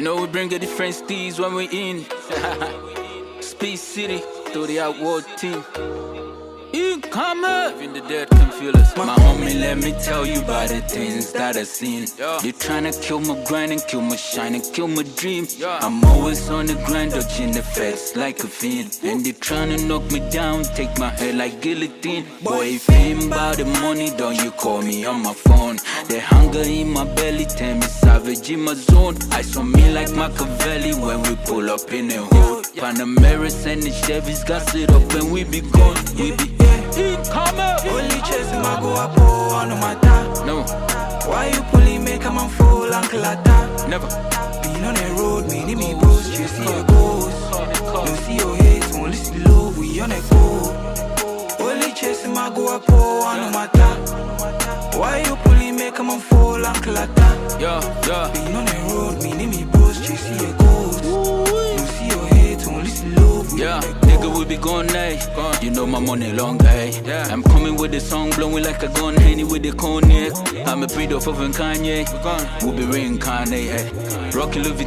You know we bring a different steez when we in. Speecity, to the outward team. Even the dead can feel us. My homie, let me tell you about the things that I seen. They tryna kill my grind and kill my shine and kill my dream. I'm always on the grind, dodging the facts like a fiend. And they tryna knock me down, take my head like guillotine. Boy, if you ain't about the money, don't you call me on my phone. The hunger in my belly, tell me savage in my zone. Eyes on me like Machiavelli when we pull up in the hood. Panameras and the Chevys gas it up and we be gone. We be only chasing my go up on my ta. No. Why you pulling me come and fall and clatter? Never. Been on the road, me me bros, chasing your goals. Don't see your hate, only see love, we on a go. Only chasing my go up on my ta. Why you pulling me come and fall and clatter? Been on the road, me bros, chasing your goals. Don't see your hate, only see love, we on a go. Nigga, we be gone, you know my money long, I'm coming with the song, blowing like a gun, Henny with the cognac. I'm a breed of Kanye, we'll be reincarnated. Rocky Louis